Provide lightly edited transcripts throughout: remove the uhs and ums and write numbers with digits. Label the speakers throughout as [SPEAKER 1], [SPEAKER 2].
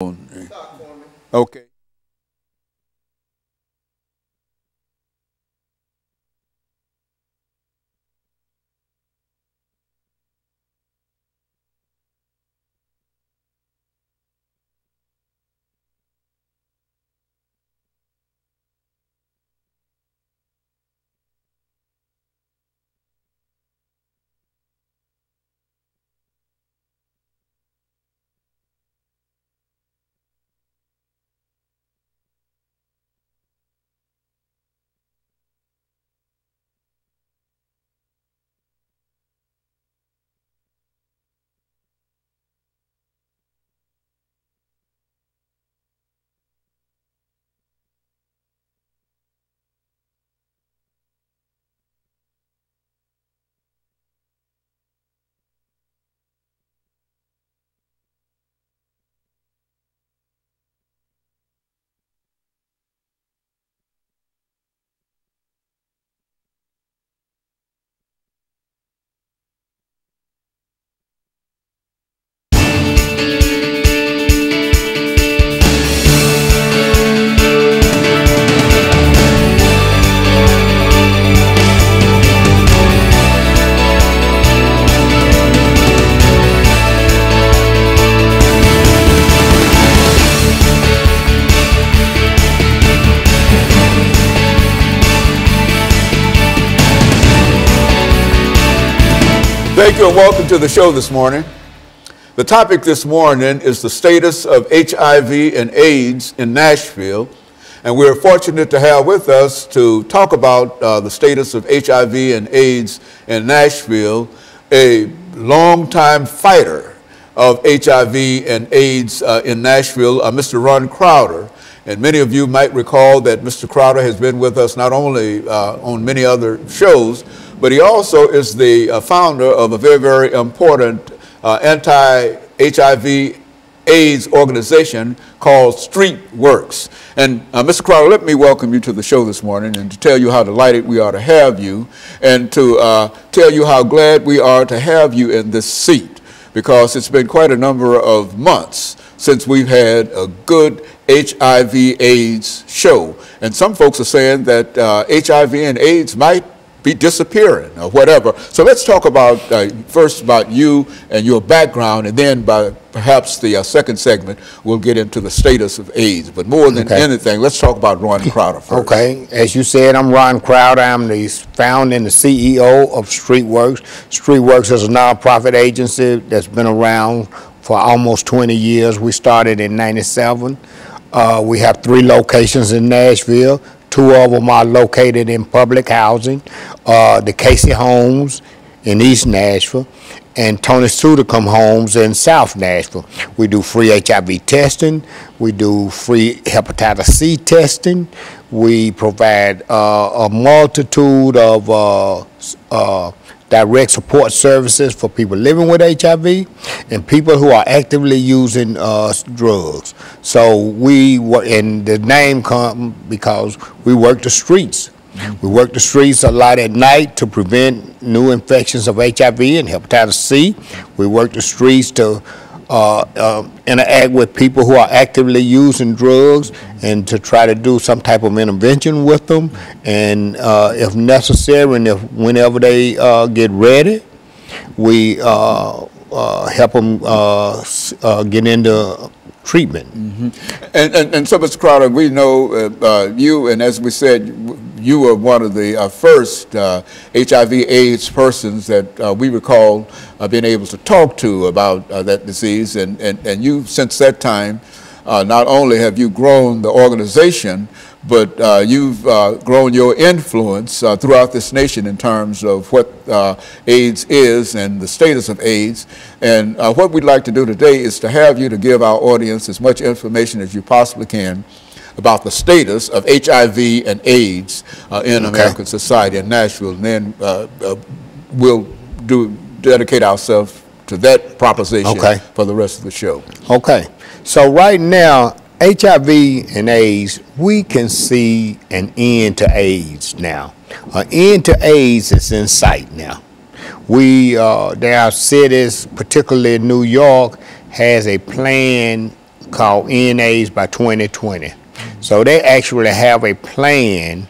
[SPEAKER 1] Okay. Thank you and welcome to the show this morning. The topic this morning is the status of HIV and AIDS in Nashville. And we're fortunate to have with us to talk about the status of HIV and AIDS in Nashville, a longtime fighter of HIV and AIDS in Nashville, Mr. RCrowder. And many of you might recall that Mr. Crowder has been with us not only on many other shows, but he also is the founder of a very, very important anti-HIV AIDS organization called StreetWorks. And Mr. Crowder, let me welcome you to the show this morning and to tell you how delighted we are to have you and to tell you how glad we are to have you in this seat, because it's been quite a number of months since we've had a good HIV AIDS show. And some folks are saying that HIV and AIDS might be disappearing or whatever. So let's talk about first about you and your background, and then by perhaps the second segment we'll get into the status of AIDS. But more than anything, let's talk about RCrowder first.
[SPEAKER 2] Okay, as you said, I'm RCrowder. I'm the founder and the CEO of StreetWorks. StreetWorks is a nonprofit agency that's been around for almost 20 years. We started in '97. We have 3 locations in Nashville. 2 of them are located in public housing, the Casey Homes in East Nashville and Tony Sudicum Homes in South Nashville. We do free HIV testing. We do free hepatitis C testing. We provide a multitude of direct support services for people living with HIV and people who are actively using drugs. So we work, and the name comes because we work the streets. We work the streets a lot at night to prevent new infections of HIV and hepatitis C. We work the streets to interact with people who are actively using drugs and to try to do some type of intervention with them, and if necessary and whenever they get ready, we help them get into treatment.
[SPEAKER 1] And so, Mr. Crowder, we know you, and as we said, you were one of the first HIV/AIDS persons that we recall being able to talk to about that disease, and you, since that time, not only have you grown the organization, but you've grown your influence throughout this nation in terms of what AIDS is and the status of AIDS. And what we'd like to do today is to have you to give our audience as much information as you possibly can about the status of HIV and AIDS in American society in Nashville. And then we'll dedicate ourselves to that proposition for the rest of the show.
[SPEAKER 2] Okay. So right now, HIV and AIDS, we can see an end to AIDS now. An end to AIDS is in sight now. There are cities, particularly New York, has a plan called End AIDS by 2020. So they actually have a plan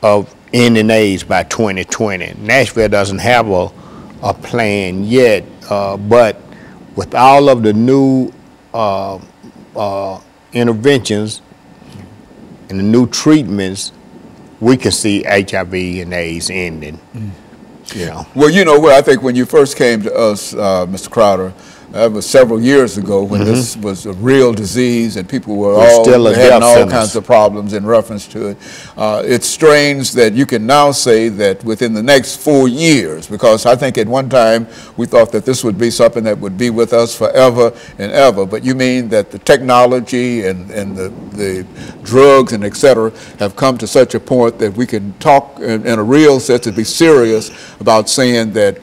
[SPEAKER 2] of ending AIDS by 2020. Nashville doesn't have a plan yet, but with all of the new interventions and the new treatments, we can see HIV and AIDS ending. You know.
[SPEAKER 1] Well, you know, well, I think when you first came to us, Mr. Crowder, that was several years ago when this was a real disease and people were having all kinds of problems in reference to it. It's strange that you can now say that within the next 4 years, because I think at one time we thought that this would be something that would be with us forever and ever, but you mean that the technology and the drugs and et cetera have come to such a point that we can talk in a real sense and be serious about saying that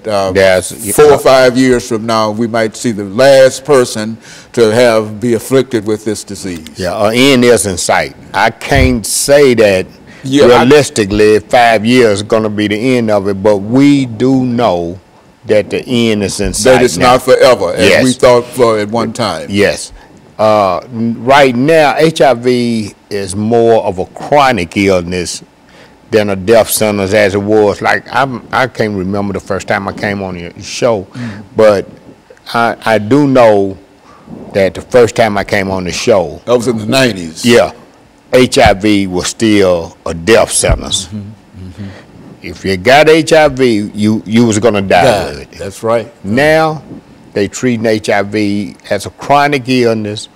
[SPEAKER 1] 4 or 5 years from now we might see the last person to be afflicted with this disease.
[SPEAKER 2] Yeah, end is in sight. I can't say that realistically 5 years is going to be the end of it, but we do know that the end is in sight.
[SPEAKER 1] That it's not forever, as we thought for at one time.
[SPEAKER 2] Yes. Right now, HIV is more of a chronic illness than a death sentence as it was. Like, I can't remember the first time I came on your show, but I do know that the first time I came on the show,
[SPEAKER 1] that was in the 90s.
[SPEAKER 2] Yeah, HIV was still a death sentence. If you got HIV, you was gonna die with it.
[SPEAKER 1] That's right.
[SPEAKER 2] Now they treating HIV as a chronic illness,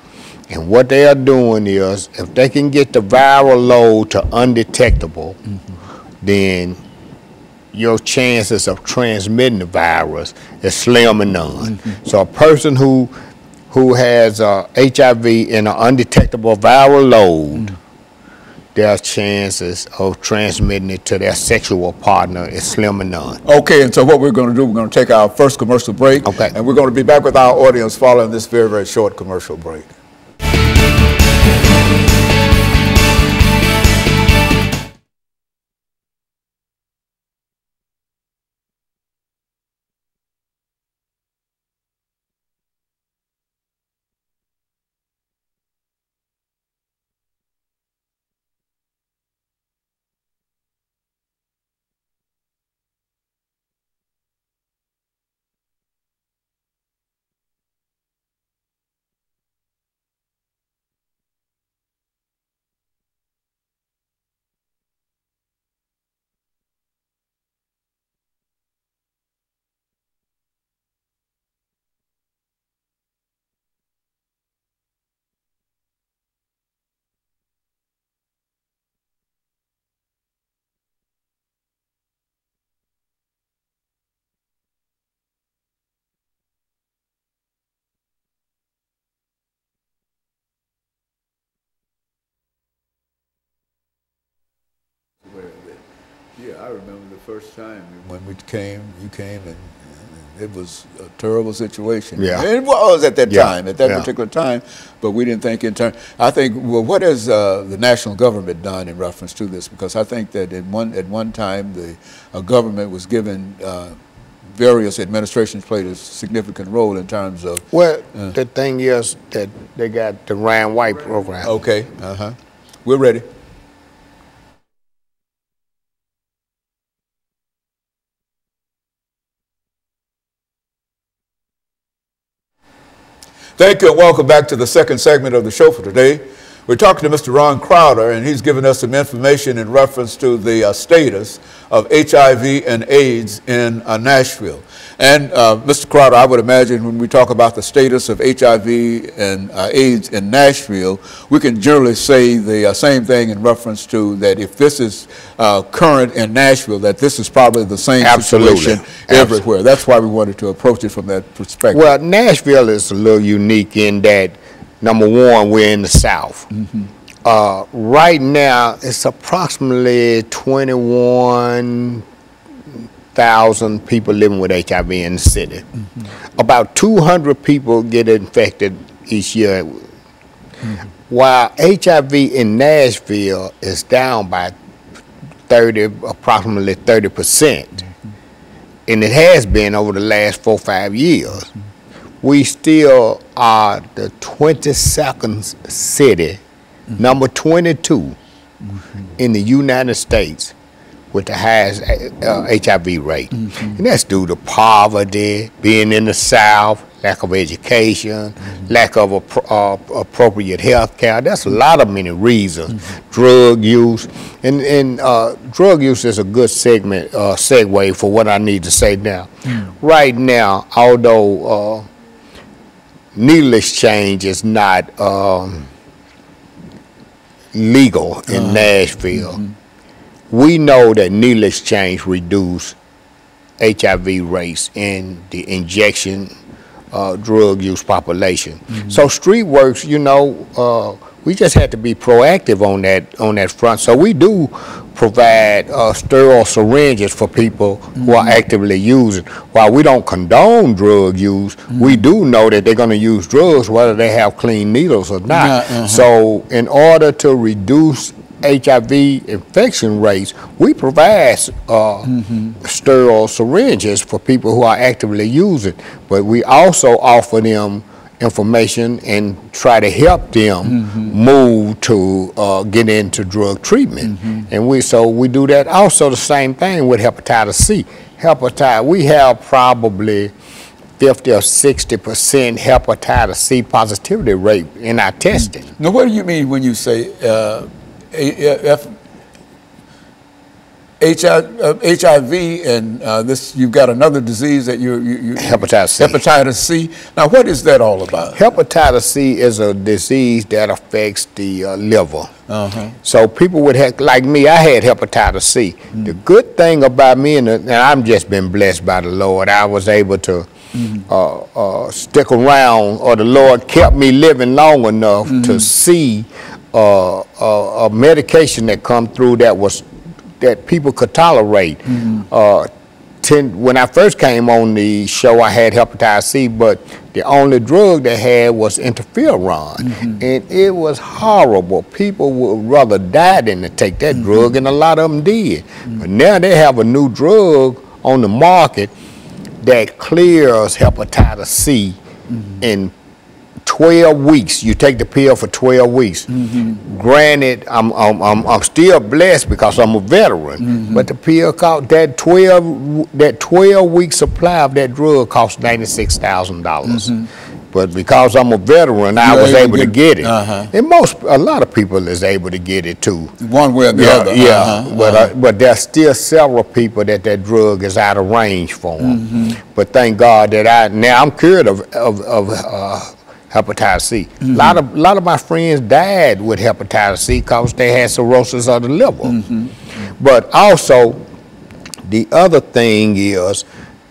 [SPEAKER 2] and what they are doing is, if they can get the viral load to undetectable, then your chances of transmitting the virus is slim and none. So a person who has HIV in an undetectable viral load, their chances of transmitting it to their sexual partner is slim and none.
[SPEAKER 1] Okay, and so what we're going to do, we're going to take our first commercial break, and we're going to be back with our audience following this very, very short commercial break. Yeah, I remember the first time when you came, and it was a terrible situation.
[SPEAKER 2] Yeah.
[SPEAKER 1] It was at that time, at that particular time, but we didn't think in terms. I think, well, what has the national government done in reference to this? Because I think that at one time the government was given various administrations played a significant role in terms of.
[SPEAKER 2] Well, the thing is that they got the Ryan White program.
[SPEAKER 1] Okay, we're ready. Thank you and welcome back to the second segment of the show for today. We're talking to Mr. Ron Crowder, and he's given us some information in reference to the status of HIV and AIDS in Nashville. And Mr. Crowder, I would imagine when we talk about the status of HIV and AIDS in Nashville, we can generally say the same thing in reference to that if this is current in Nashville, that this is probably the same situation everywhere. That's why we wanted to approach it from that perspective.
[SPEAKER 2] Well, Nashville is a little unique in that, number one, we're in the South. Right now, it's approximately 21,000 people living with HIV in the city. About 200 people get infected each year. While HIV in Nashville is down by approximately 30%, and it has been over the last 4 or 5 years. we still are the 22nd city, number 22 in the United States with the highest HIV rate. And that's due to poverty, being in the South, lack of education, lack of appropriate health care. That's a lot of many reasons. Drug use. And drug use is a good segue for what I need to say now. Right now, although needle exchange is not legal in Nashville, we know that needle exchange reduce HIV rates in the injection drug use population. So StreetWorks, you know, we just had to be proactive on that front. So we do provide sterile syringes for people who are actively using. While we don't condone drug use, we do know that they're going to use drugs whether they have clean needles or not. So in order to reduce HIV infection rates, we provide sterile syringes for people who are actively using, but we also offer them information and try to help them move to get into drug treatment. And we do that. Also the same thing with hepatitis C. We have probably 50 or 60% hepatitis C positivity rate in our testing.
[SPEAKER 1] Now, what do you mean when you say HIV and this? You've got another disease that you
[SPEAKER 2] hepatitis C.
[SPEAKER 1] Hepatitis C. Now, what is that all about?
[SPEAKER 2] Hepatitis C is a disease that affects the liver. So people would have, like me, I had hepatitis C. The good thing about me, and I've just been blessed by the Lord, I was able to stick around, or the Lord kept me living long enough to see a medication that come through that people could tolerate. When I first came on the show, I had hepatitis C, but the only drug they had was interferon, and it was horrible. People would rather die than to take that drug, and a lot of them did. But now they have a new drug on the market that clears hepatitis C in 12 weeks. You take the pill for 12 weeks. Granted, I'm still blessed because I'm a veteran, but the pill cost, that 12-week supply of that drug cost $96,000. But because I'm a veteran, I was able to get it. And a lot of people is able to get it too.
[SPEAKER 1] One way or the other.
[SPEAKER 2] But there's still several people that drug is out of range for them. But thank God that now I'm cured of hepatitis C. A lot of my friends died with hepatitis C because they had cirrhosis of the liver. But also, the other thing is,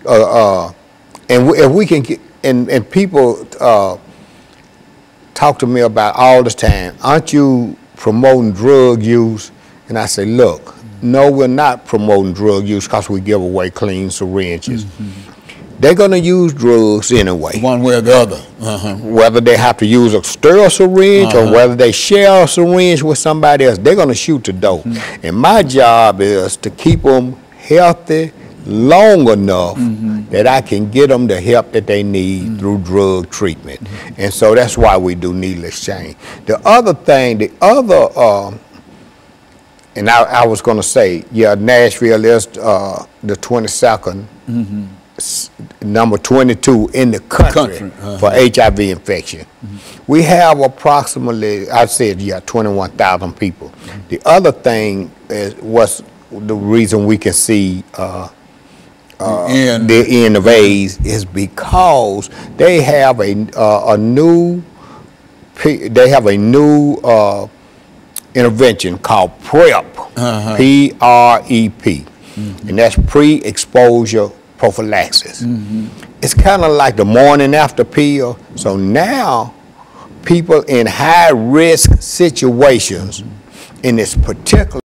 [SPEAKER 2] and if we can get, and people talk to me about all the time, aren't you promoting drug use? And I say, look, no, we're not promoting drug use because we give away clean syringes. They're going to use drugs anyway.
[SPEAKER 1] One way or the other.
[SPEAKER 2] Whether they have to use a sterile syringe or whether they share a syringe with somebody else, they're going to shoot the dope. And my job is to keep them healthy long enough that I can get them the help that they need through drug treatment. And so that's why we do needle exchange. The other thing, and I was going to say, yeah, Nashville is the 22nd, number 22 in the country for HIV infection. We have approximately, I said, 21,000 people. The other thing was the reason we can see the end of AIDS is because they have a new intervention called PrEP, P-R-E-P, and that's pre-exposure prophylaxis. It's kind of like the morning after pill. So now people in high risk situations in this particular